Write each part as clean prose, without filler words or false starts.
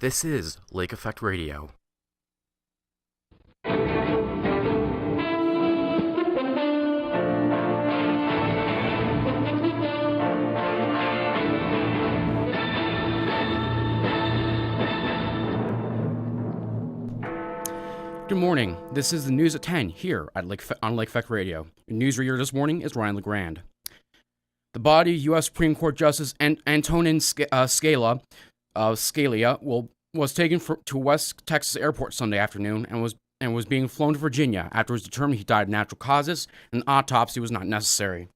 This is Lake Effect Radio. Good morning. This is the news at 10 here at on Lake Effect Radio. Your newsreader this morning is Ryan LeGrand. The body of U.S. Supreme Court Justice Antonin Scalia was taken to West Texas Airport Sunday afternoon and was being flown to Virginia after it was determined he died of natural causes and an autopsy was not necessary.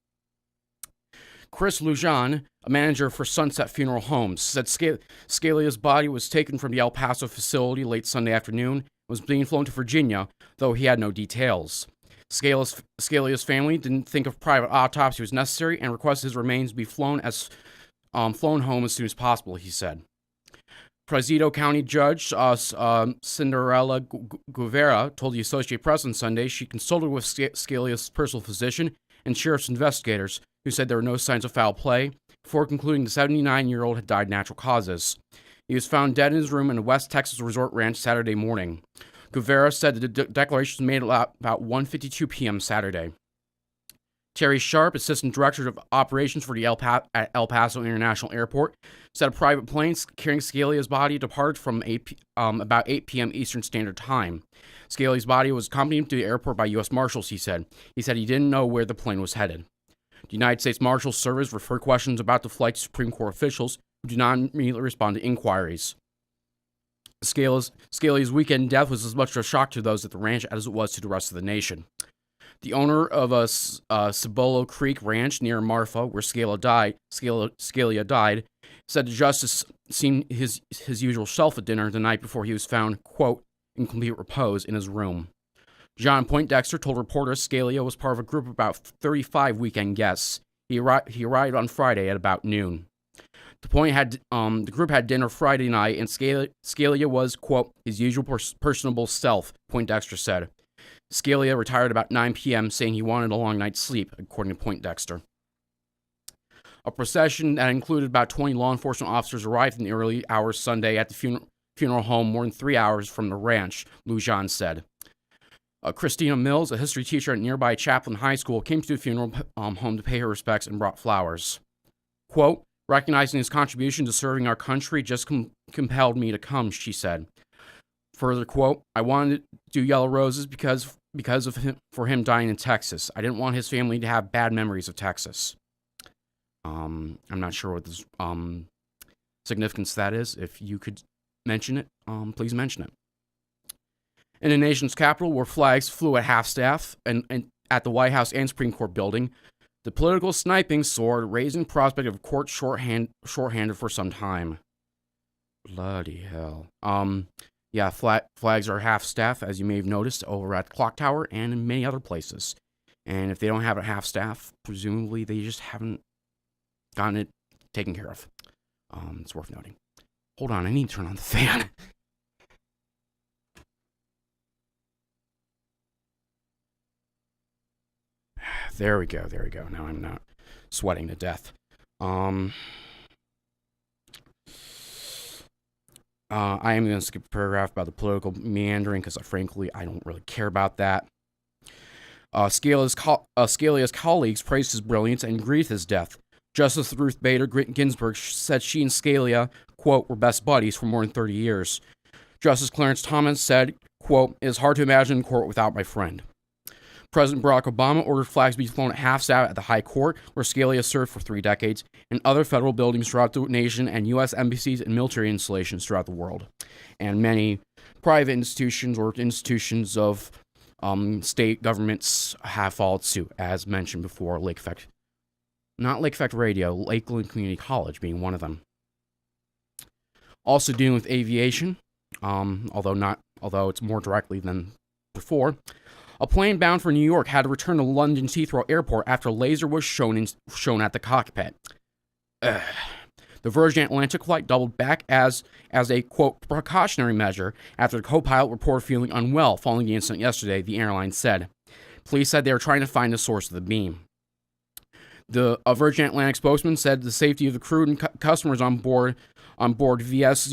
Chris Lujan, a manager for Sunset Funeral Homes, said Scalia's body was taken from the El Paso facility late Sunday afternoon and was being flown to Virginia, though he had no details. Scalia's family didn't think a private autopsy was necessary and requested his remains be flown home as soon as possible, he said. Presidio County Judge Cinderella Guevara told the Associated Press on Sunday she consulted with Scalia's personal physician and sheriff's investigators, who said there were no signs of foul play, before concluding the 79-year-old had died of natural causes. He was found dead in his room in a West Texas resort ranch Saturday morning. Guevara said the declaration was made about 1:52 p.m. Saturday. Terry Sharp, Assistant Director of Operations for the El Paso International Airport, said a private plane carrying Scalia's body departed from about 8 p.m. Eastern Standard Time. Scalia's body was accompanied to the airport by U.S. Marshals, he said. He said he didn't know where the plane was headed. The United States Marshals Service referred questions about the flight to Supreme Court officials, who did not immediately respond to inquiries. Scalia's weekend death was as much a shock to those at the ranch as it was to the rest of the nation. The owner of a Cibolo Creek ranch near Marfa, where Scalia died, said the justice seen his usual self at dinner the night before he was found, quote, in complete repose in his room. John Poindexter told reporters Scalia was part of a group of about 35 weekend guests. He arrived on Friday at about noon. The group had dinner Friday night, and Scalia was, quote, his usual personable self, Poindexter said. Scalia retired about 9 p.m., saying he wanted a long night's sleep, according to Poindexter. A procession that included about 20 law enforcement officers arrived in the early hours Sunday at the funeral home more than 3 hours from the ranch, Lujan said. Christina Mills, a history teacher at nearby Chaplin High School, came to the funeral home to pay her respects and brought flowers. Quote, recognizing his contribution to serving our country just compelled me to come, she said. Further quote, I wanted to do Yellow Roses because of him, for him dying in Texas. I didn't want his family to have bad memories of Texas. I'm not sure what this significance that is. If you could mention it, please mention it. In the nation's capital, where flags flew at half-staff and at the White House and Supreme Court building, the political sniping soared, raising prospect of court shorthanded for some time. Bloody hell. Yeah, flags are half-staff, as you may have noticed, over at the Clock Tower and in many other places. And if they don't have it half-staff, presumably they just haven't gotten it taken care of. It's worth noting. Hold on, I need to turn on the fan. There we go. Now I'm not sweating to death. I am going to skip a paragraph about the political meandering because, frankly, I don't really care about that. Scalia's colleagues praised his brilliance and grieved his death. Justice Ruth Bader Ginsburg said she and Scalia, quote, were best buddies for more than 30 years. Justice Clarence Thomas said, quote, it is hard to imagine a court without my friend. President Barack Obama ordered flags to be flown at half-staff at the High Court, where Scalia served for 3 decades, and other federal buildings throughout the nation, and U.S. embassies and military installations throughout the world. And many private institutions or institutions of state governments have followed suit, as mentioned before, not Lake Effect Radio, Lakeland Community College being one of them. Also dealing with aviation, although it's more directly than before. A plane bound for New York had to return to London's Heathrow Airport after a laser was shown at the cockpit. The Virgin Atlantic flight doubled back as a, quote, precautionary measure after the co-pilot reported feeling unwell following the incident yesterday, the airline said. Police said they were trying to find the source of the beam. The Virgin Atlantic spokesman said the safety of the crew and customers on board VS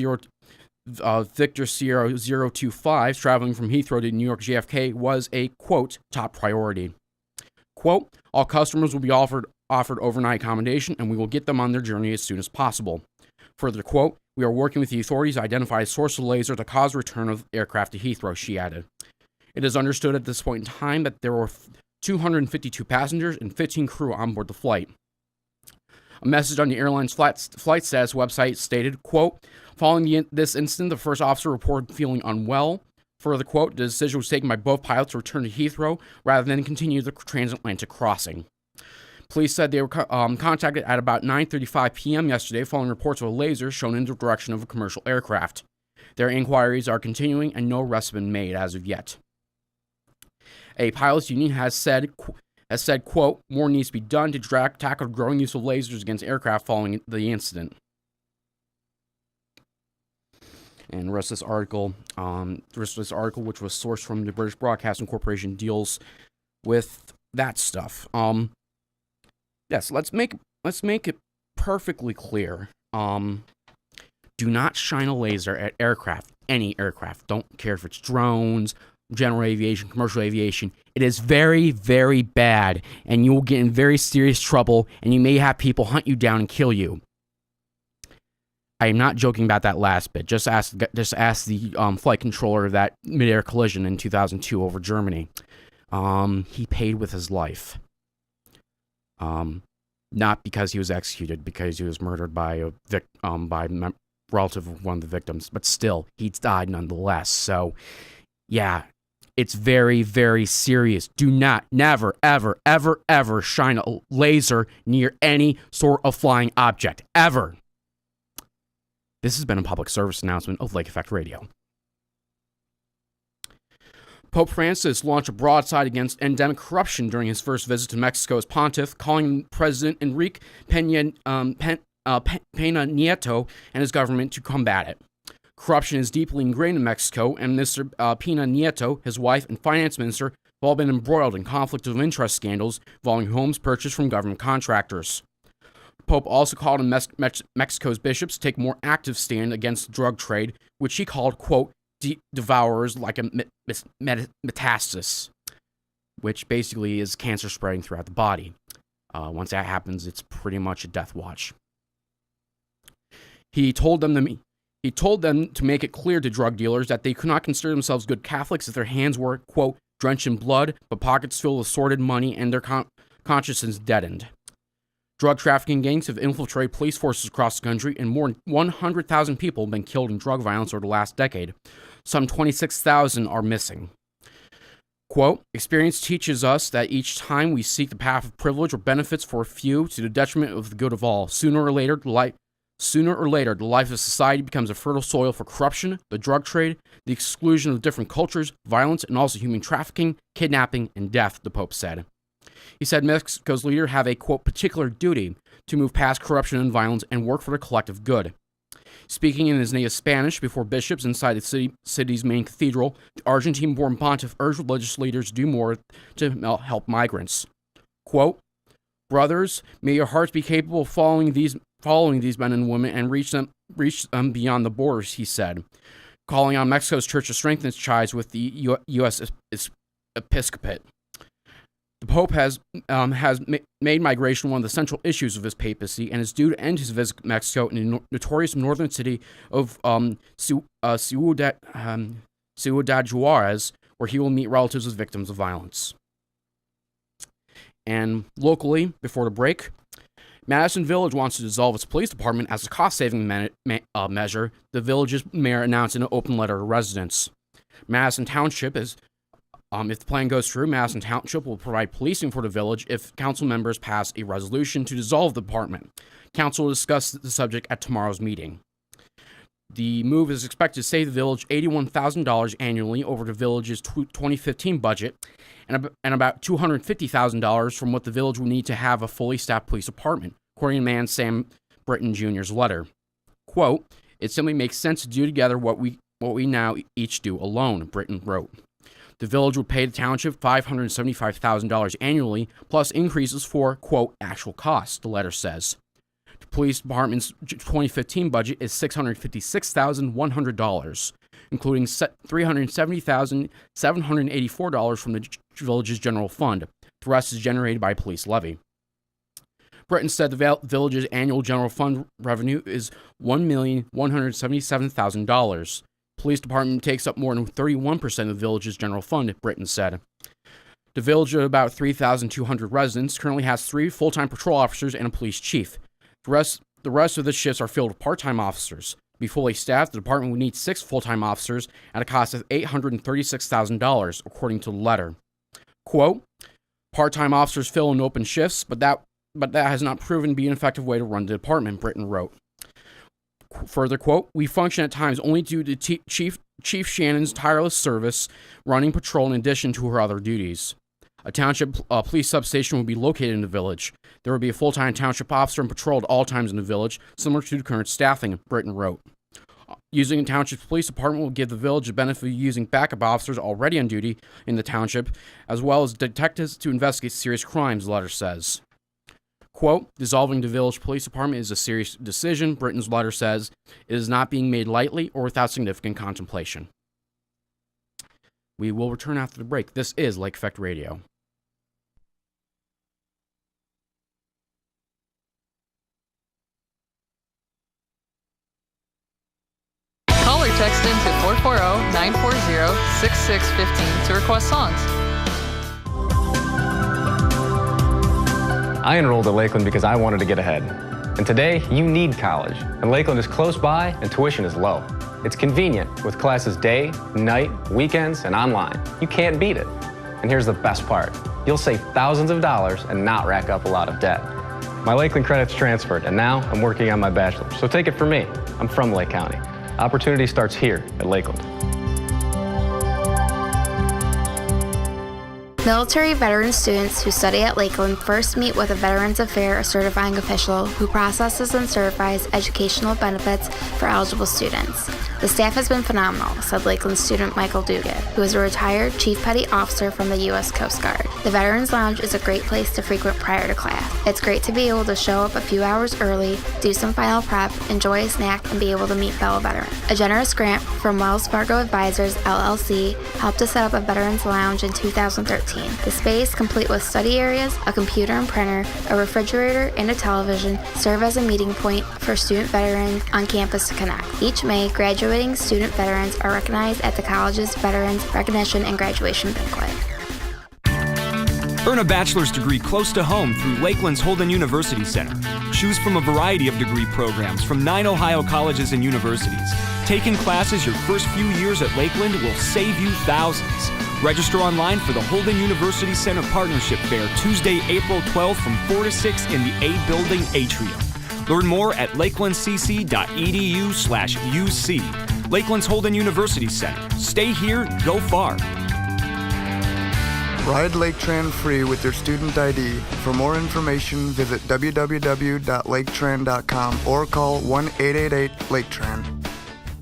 Victor Sierra 025 traveling from Heathrow to New York JFK was a, quote, top priority. Quote, all customers will be offered overnight accommodation and we will get them on their journey as soon as possible. Further quote, we are working with the authorities to identify a source of laser to cause return of aircraft to Heathrow, she added. It is understood at this point in time that there were 252 passengers and 15 crew on board the flight. A message on the airline's flight status website stated, quote, following this incident, the first officer reported feeling unwell. Further quote, the decision was taken by both pilots to return to Heathrow rather than continue the transatlantic crossing. Police said they were contacted at about 9:35 p.m. yesterday following reports of a laser shown in the direction of a commercial aircraft. Their inquiries are continuing and no arrests have been made as of yet. A pilots union has said, quote, more needs to be done to tackle the growing use of lasers against aircraft following the incident. And the rest of this article, which was sourced from the British Broadcasting Corporation, deals with that stuff. Yes, let's make it perfectly clear. Do not shine a laser at aircraft, any aircraft. Don't care if it's drones, general aviation, commercial aviation. It is very, very bad, and you will get in very serious trouble, and you may have people hunt you down and kill you. I am not joking about that last bit. Just ask the flight controller of that mid-air collision in 2002 over Germany. He paid with his life. Not because he was executed, because he was murdered by a relative of one of the victims, but still, he died nonetheless. So, yeah, it's very, very serious. Do not, never, ever, ever, ever shine a laser near any sort of flying object. Ever. This has been a public service announcement of Lake Effect Radio. Pope Francis launched a broadside against endemic corruption during his first visit to Mexico as pontiff, calling President Enrique Peña Nieto and his government to combat it. Corruption is deeply ingrained in Mexico, and Mr. Peña Nieto, his wife, and finance minister have all been embroiled in conflict of interest scandals involving homes purchased from government contractors. The Pope also called on Mexico's bishops to take a more active stand against the drug trade, which he called, quote, devourers like a metastasis, which basically is cancer spreading throughout the body. Once that happens, it's pretty much a death watch. He told them to make it clear to drug dealers that they could not consider themselves good Catholics if their hands were, quote, drenched in blood, but pockets filled with sordid money and their consciences deadened. Drug trafficking gangs have infiltrated police forces across the country, and more than 100,000 people have been killed in drug violence over the last decade. Some 26,000 are missing. Quote, experience teaches us that each time we seek the path of privilege or benefits for a few to the detriment of the good of all, sooner or later, the life of society becomes a fertile soil for corruption, the drug trade, the exclusion of different cultures, violence, and also human trafficking, kidnapping, and death, the Pope said. He said Mexico's leaders have a, quote, particular duty to move past corruption and violence and work for the collective good. Speaking in his native Spanish before bishops inside the city's main cathedral, the Argentine-born pontiff urged religious leaders to do more to help migrants. Quote, brothers, may your hearts be capable of following these men and women and reach them beyond the borders, he said, calling on Mexico's church to strengthen its ties with the U.S. Episcopate. The Pope has made migration one of the central issues of his papacy and is due to end his visit to Mexico in the notorious northern city of Ciudad Juarez, where he will meet relatives of victims of violence. And locally, before the break, Madison Village wants to dissolve its police department as a cost-saving measure, the village's mayor announced in an open letter to residents. Madison Township is if the plan goes through, Madison Township will provide policing for the village if council members pass a resolution to dissolve the department. Council will discuss the subject at tomorrow's meeting. The move is expected to save the village $81,000 annually over the village's 2015 budget and about $250,000 from what the village will need to have a fully staffed police department, according to man Sam Britton Jr.'s letter. Quote, it simply makes sense to do together what we now each do alone, Britton wrote. The village would pay the township $575,000 annually, plus increases for, quote, actual costs, the letter says. The Police Department's 2015 budget is $656,100, including $370,784 from the village's general fund. The rest is generated by police levy. Britton said the village's annual general fund revenue is $1,177,000. Police department takes up more than 31% of the village's general fund, Britton said. The village of about 3,200 residents currently has 3 full-time patrol officers and a police chief. The rest of the shifts are filled with part-time officers. To be fully staffed, the department would need 6 full-time officers at a cost of $836,000, according to the letter. Quote, part-time officers fill in open shifts, but that has not proven to be an effective way to run the department, Britton wrote. Further quote, we function at times only due to Chief Shannon's tireless service running patrol in addition to her other duties. A township police substation will be located in the village. There will be a full-time township officer and patrol at all times in the village, similar to the current staffing, Britton wrote. Using the township's police department will give the village the benefit of using backup officers already on duty in the township, as well as detectives to investigate serious crimes, the letter says. Quote, dissolving the village police department is a serious decision, Britton's letter says. It is not being made lightly or without significant contemplation. We will return after the break. This is Lake Effect Radio. Call or text in to 440-940-6615 to request songs. I enrolled at Lakeland because I wanted to get ahead. And today, you need college. And Lakeland is close by and tuition is low. It's convenient with classes day, night, weekends, and online. You can't beat it. And here's the best part. You'll save thousands of dollars and not rack up a lot of debt. My Lakeland credits transferred, and now I'm working on my bachelor's. So take it from me. I'm from Lake County. Opportunity starts here at Lakeland. Military veteran students who study at Lakeland first meet with a Veterans Affairs certifying official who processes and certifies educational benefits for eligible students. The staff has been phenomenal, said Lakeland student Michael Dugan, who is a retired Chief Petty Officer from the U.S. Coast Guard. The Veterans Lounge is a great place to frequent prior to class. It's great to be able to show up a few hours early, do some final prep, enjoy a snack, and be able to meet fellow veterans. A generous grant from Wells Fargo Advisors, LLC, helped to set up a Veterans Lounge in 2013. The space, complete with study areas, a computer and printer, a refrigerator, and a television, serve as a meeting point for student veterans on campus to connect. Each May, graduating student veterans are recognized at the college's Veterans Recognition and Graduation Banquet. Earn a bachelor's degree close to home through Lakeland's Holden University Center. Choose from a variety of degree programs from 9 Ohio colleges and universities. Taking classes your first few years at Lakeland will save you thousands. Register online for the Holden University Center Partnership Fair Tuesday, April 12th from 4 to 6 in the A Building Atrium. Learn more at lakelandcc.edu/UC. Lakeland's Holden University Center. Stay here, go far. Ride Lake Tran free with your student ID. For more information, visit www.laketran.com or call 1-888-LAKETRAN.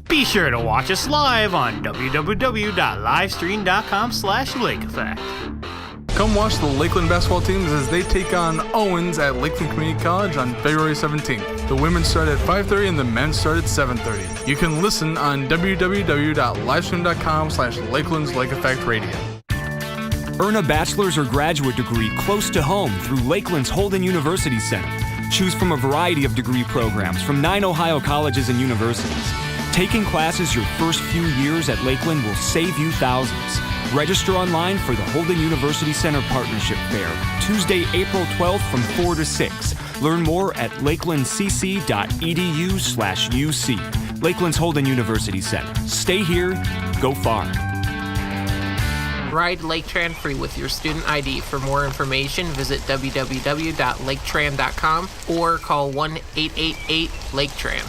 Be sure to watch us live on www.livestream.com/LakeEffect. Come watch the Lakeland basketball teams as they take on Owens at Lakeland Community College on February 17th. The women start at 5:30 and the men start at 7:30. You can listen on www.livestream.com/Lakeland's Lake Effect Radio. Earn a bachelor's or graduate degree close to home through Lakeland's Holden University Center. Choose from a variety of degree programs from 9 Ohio colleges and universities. Taking classes your first few years at Lakeland will save you thousands. Register online for the Holden University Center Partnership Fair, Tuesday, April 12th from 4 to 6. Learn more at lakelandcc.edu/UC. Lakeland's Holden University Center. Stay here, go far. Ride Lake Tran free with your student ID. For more information, visit www.laketran.com or call 1-888-LAKETRAN.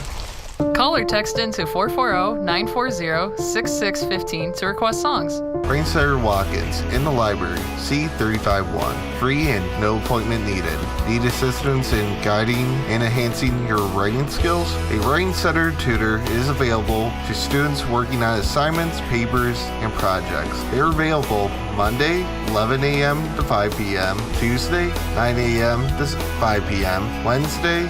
Call or text in to 440-940-6615 to request songs. Rainsider walk-ins in the library, C351. Free and no appointment needed. Need assistance in guiding and enhancing your writing skills? A Writing Center tutor is available to students working on assignments, papers, and projects. They're available Monday, 11 a.m. to 5 p.m., Tuesday, 9 a.m. to 5 p.m., Wednesday,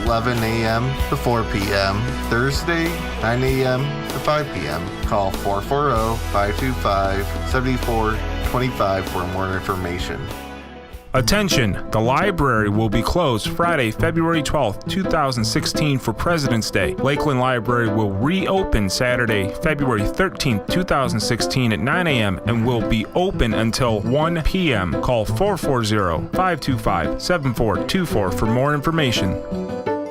11 a.m. to 4 p.m. Thursday, 9 a.m. to 5 p.m. Call 440-525-7425 for more information. Attention! The library will be closed Friday, February 12th, 2016 for President's Day. Lakeland Library will reopen Saturday, February 13th, 2016 at 9 a.m. and will be open until 1 p.m. Call 440-525-7424 for more information.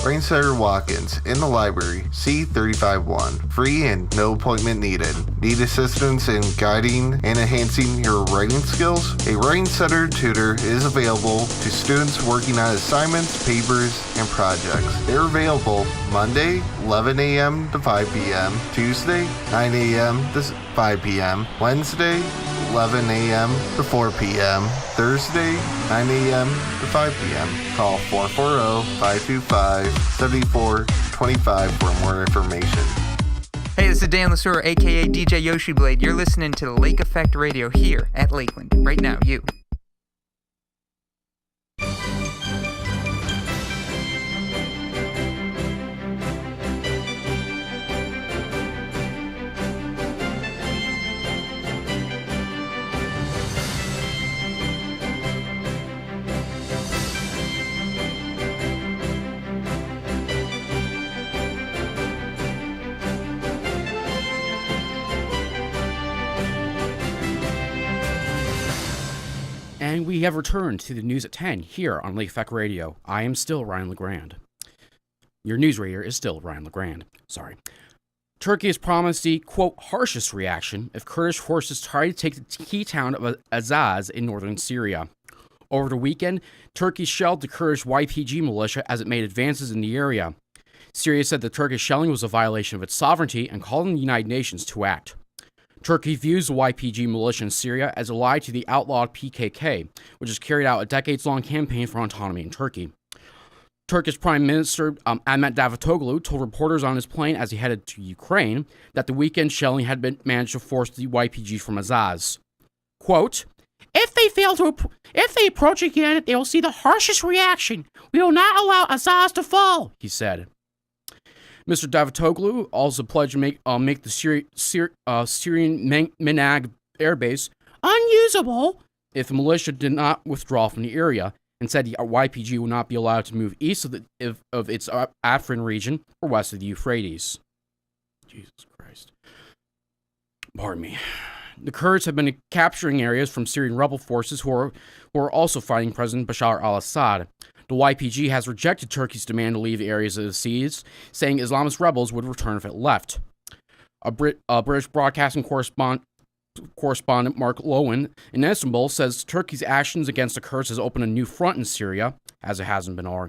Rainsetter walk-ins in the library, C351. Free and no appointment needed. Need assistance in guiding and enhancing your writing skills? A Rainsetter tutor is available to students working on assignments, papers, and projects. They're available Monday, 11 a.m. to 5 p.m., Tuesday, 9 a.m. to 5 p.m., Wednesday, 11 a.m. to 4 p.m., Thursday, 9 a.m. to 5 p.m. Call 440-525-7425 for more information. Hey, this is Dan Lesueur, aka DJ Yoshi Blade. You're listening to the Lake Effect Radio here at Lakeland. Right now, you. And we have returned to the news at 10 here on Lake Effect Radio. I am still Ryan LeGrand. Your news reader is still Ryan LeGrand. Sorry. Turkey has promised the, quote, harshest reaction if Kurdish forces try to take the key town of Azaz in northern Syria. Over the weekend, Turkey shelled the Kurdish YPG militia as it made advances in the area. Syria said the Turkish shelling was a violation of its sovereignty and called on the United Nations to act. Turkey views the YPG militia in Syria as allied to the outlawed PKK, which has carried out a decades-long campaign for autonomy in Turkey. Turkish Prime Minister Ahmet Davutoglu told reporters on his plane as he headed to Ukraine that the weekend shelling had managed to force the YPG from Azaz. Quote, if they approach again, they will see the harshest reaction. We will not allow Azaz to fall, he said. Mr. Davutoglu also pledged to make the Syrian Minag airbase unusable if the militia did not withdraw from the area, and said the YPG will not be allowed to move east of its Afrin region or west of the Euphrates. Jesus Christ. Pardon me. The Kurds have been capturing areas from Syrian rebel forces who are also fighting President Bashar al-Assad. The YPG has rejected Turkey's demand to leave the areas of the siege, saying Islamist rebels would return if it left. A British broadcasting correspondent Mark Lowen in Istanbul says Turkey's actions against the Kurds has opened a new front in Syria, as it hasn't been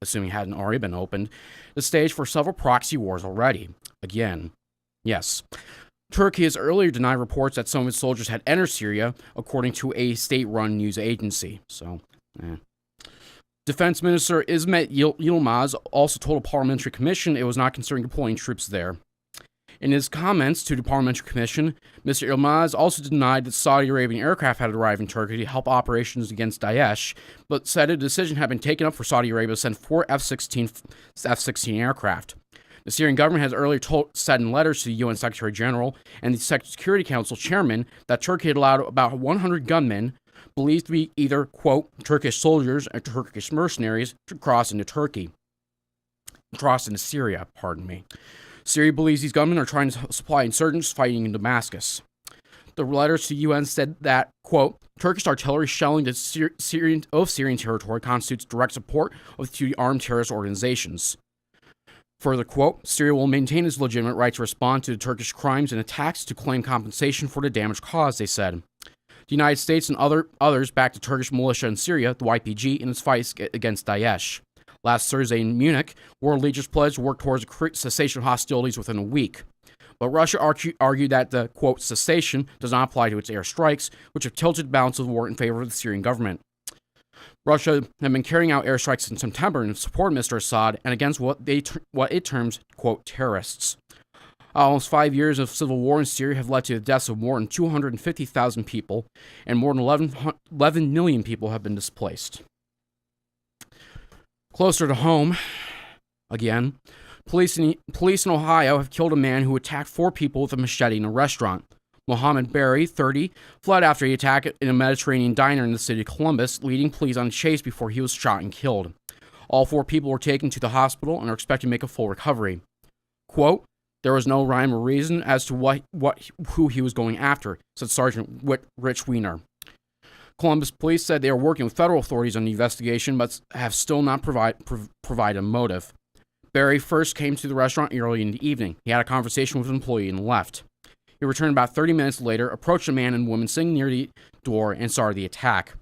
assuming it hadn't already been opened, the stage for several proxy wars already. Again, yes. Turkey has earlier denied reports that some of its soldiers had entered Syria, according to a state-run news agency. Defense Minister Ismet Yilmaz also told a parliamentary commission it was not considering deploying troops there. In his comments to the parliamentary commission, Mr. Yilmaz also denied that Saudi Arabian aircraft had arrived in Turkey to help operations against Daesh, but said a decision had been taken up for Saudi Arabia to send 4 F-16 aircraft. The Syrian government has earlier said in letters to the UN Secretary General and the Security Council chairman that Turkey had allowed about 100 gunmen, believed to be either, quote, Turkish soldiers or Turkish mercenaries, to cross into Syria, pardon me. Syria believes these gunmen are trying to supply insurgents fighting in Damascus. The letters to the UN said that, quote, Turkish artillery shelling the Syrian territory constitutes direct support of the armed terrorist organizations. Further, quote, Syria will maintain its legitimate right to respond to the Turkish crimes and attacks to claim compensation for the damage caused, they said. The United States and others backed the Turkish militia in Syria, the YPG, in its fight against Daesh. Last Thursday in Munich, world leaders pledged to work towards a cessation of hostilities within a week. But Russia argued that the, quote, cessation does not apply to its airstrikes, which have tilted the balance of the war in favor of the Syrian government. Russia had been carrying out airstrikes in September in support of Mr. Assad and against what it terms, quote, terrorists. Almost 5 years of civil war in Syria have led to the deaths of more than 250,000 people, and more than 11 million people have been displaced. Closer to home, Again, police in Ohio have killed a man who attacked 4 people with a machete in a restaurant. Mohammed Berry, 30, fled after he attacked in a Mediterranean diner in the city of Columbus, leading police on a chase before he was shot and killed. All 4 people were taken to the hospital and are expected to make a full recovery. Quote, "There was no rhyme or reason as to who he was going after," said Sergeant Rich Weiner. Columbus police said they are working with federal authorities on the investigation, but have still not provided a motive. Berry first came to the restaurant early in the evening. He had a conversation with an employee and left. He returned about 30 minutes later, approached a man and woman sitting near the door, and started the attack.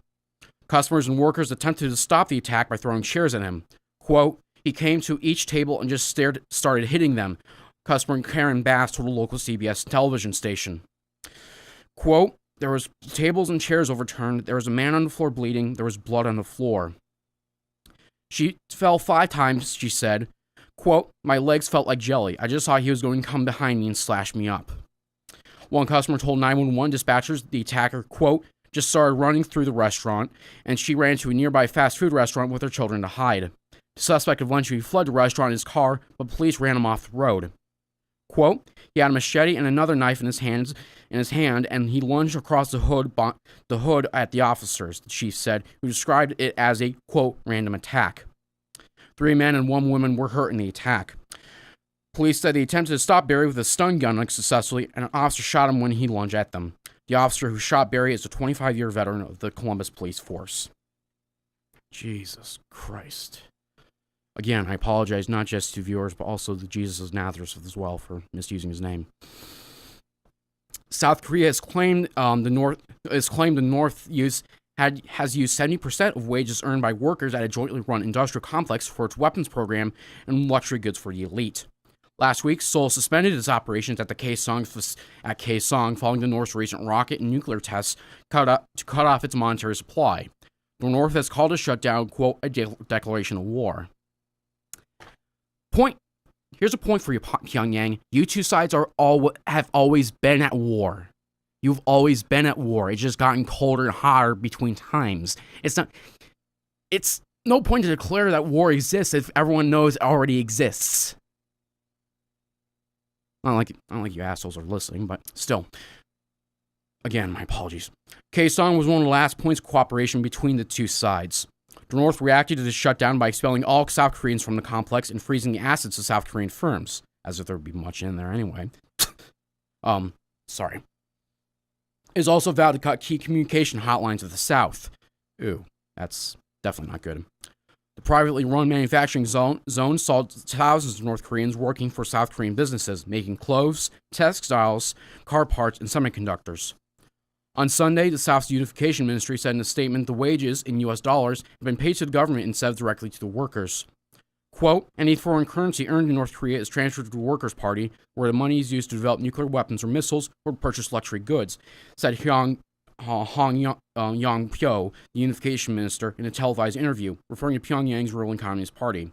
Customers and workers attempted to stop the attack by throwing chairs at him. Quote, "He came to each table and just started hitting them," customer Karen Bass told a local CBS television station. Quote, "There was tables and chairs overturned. There was a man on the floor bleeding. There was blood on the floor." She fell 5 times, she said. Quote, "My legs felt like jelly. I just thought he was going to come behind me and slash me up." One customer told 911 dispatchers the attacker, quote, "just started running through the restaurant, and she ran to a nearby fast food restaurant with her children to hide. The suspect eventually fled the restaurant in his car, but police ran him off the road." Quote, "He had a machete and another knife in his hand, and he lunged across the hood at the officers," the chief said, who described it as a, quote, "random attack." 3 men and 1 woman were hurt in the attack. Police said they attempted to stop Berry with a stun gun unsuccessfully, and an officer shot him when he lunged at them. The officer who shot Berry is a 25-year veteran of the Columbus Police Force. Jesus Christ. Again, I apologize not just to viewers, but also to Jesus of Nazareth as well for misusing his name. South Korea has claimed the North has used 70% of wages earned by workers at a jointly run industrial complex for its weapons program and luxury goods for the elite. Last week, Seoul suspended its operations at Kaesong following the North's recent rocket and nuclear tests to cut off its monetary supply. The North has called a shutdown, quote, "a declaration of war." Here's a point for you, Pyongyang. You two sides have always been at war. You've always been at war. It's just gotten colder and hotter between times. It's no point to declare that war exists if everyone knows it already exists. I don't like you assholes are listening, but still. Again, my apologies. Kaesong was one of the last points of cooperation between the two sides. The North reacted to the shutdown by expelling all South Koreans from the complex and freezing the assets of South Korean firms, as if there would be much in there anyway. Sorry. It is also vowed to cut key communication hotlines of the South. Ooh, that's definitely not good. The privately run manufacturing zone saw thousands of North Koreans working for South Korean businesses, making clothes, textiles, car parts, and semiconductors. On Sunday, the South's Unification Ministry said in a statement the wages in U.S. dollars have been paid to the government instead of directly to the workers. Quote, "Any foreign currency earned in North Korea is transferred to the Workers' Party, where the money is used to develop nuclear weapons or missiles or purchase luxury goods," said Hong Yong-pyo, the Unification Minister, in a televised interview, referring to Pyongyang's ruling Communist Party.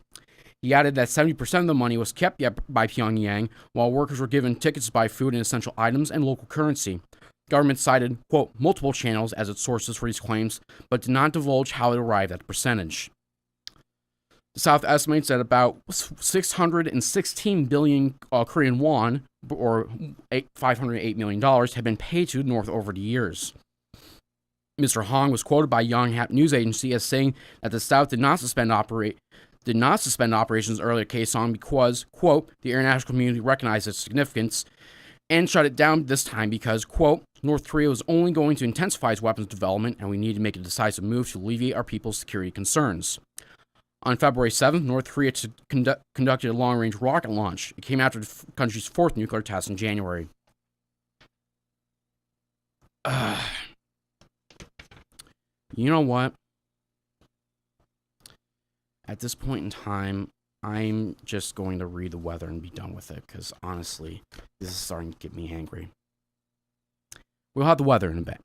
He added that 70% of the money was kept by Pyongyang, while workers were given tickets to buy food and essential items and local currency. Government cited, quote, "multiple channels" as its sources for these claims, but did not divulge how it arrived at the percentage. The South estimates that about 616 billion Korean won, or $508 million, have been paid to the North over the years. Mr. Hong was quoted by Yonhap News Agency as saying that the South did not suspend operations earlier at Kaesong because, quote, "the international community recognized its significance," and shut it down this time because, quote, "North Korea was only going to intensify its weapons development and we need to make a decisive move to alleviate our people's security concerns." On February 7th, North Korea conducted a long-range rocket launch. It came after the country's 4th nuclear test in January. You know what? At this point in time, I'm just going to read the weather and be done with it, because honestly, this is starting to get me angry. We'll have the weather in a bit.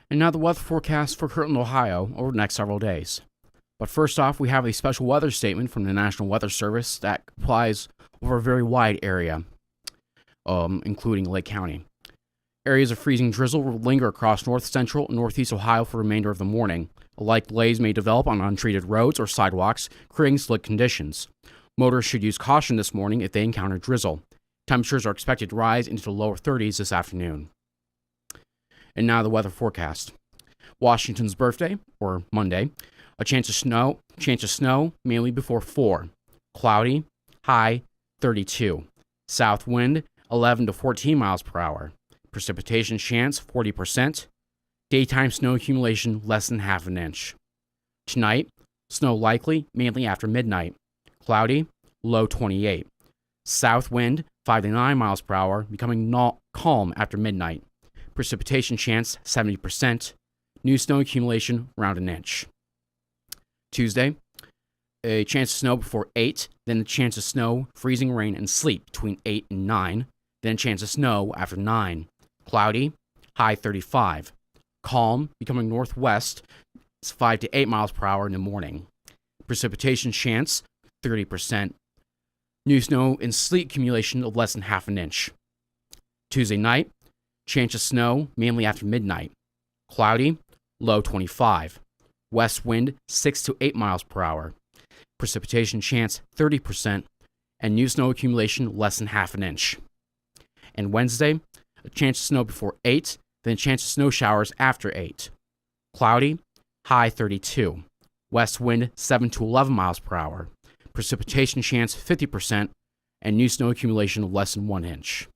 And now the weather forecast for Kirtland, Ohio over the next several days. But first off, we have a special weather statement from the National Weather Service that applies over a very wide area, including Lake County. Areas of freezing drizzle will linger across north central and northeast Ohio for the remainder of the morning. A light glaze may develop on untreated roads or sidewalks, creating slick conditions. Motorists should use caution this morning if they encounter drizzle. Temperatures are expected to rise into the lower 30s this afternoon. And now the weather forecast. Washington's birthday, or Monday. A chance of snow, mainly before 4. Cloudy, high 32. South wind 11 to 14 miles per hour. Precipitation chance 40%. Daytime snow accumulation less than half an inch. Tonight, snow likely mainly after midnight. Cloudy, low 28. South wind 5 to 9 miles per hour, becoming calm after midnight. Precipitation chance 70%. New snow accumulation around an inch. Tuesday, a chance of snow before 8, then a chance of snow, freezing rain, and sleet between 8 and 9, then a chance of snow after 9. Cloudy, high 35. Calm, becoming northwest, 5 to 8 miles per hour in the morning. Precipitation chance, 30%. New snow and sleet accumulation of less than half an inch. Tuesday night, chance of snow, mainly after midnight. Cloudy, low 25. West wind 6 to 8 miles per hour. Precipitation chance 30%, and new snow accumulation less than half an inch. And Wednesday, a chance of snow before 8, then a chance of snow showers after 8. Cloudy, high 32. West wind 7 to 11 miles per hour. Precipitation chance 50%, and new snow accumulation of less than 1 inch.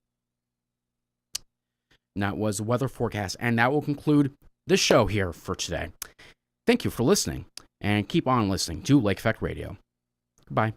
And that was the weather forecast, and that will conclude this show here for today. Thank you for listening, and keep on listening to Lake Effect Radio. Goodbye.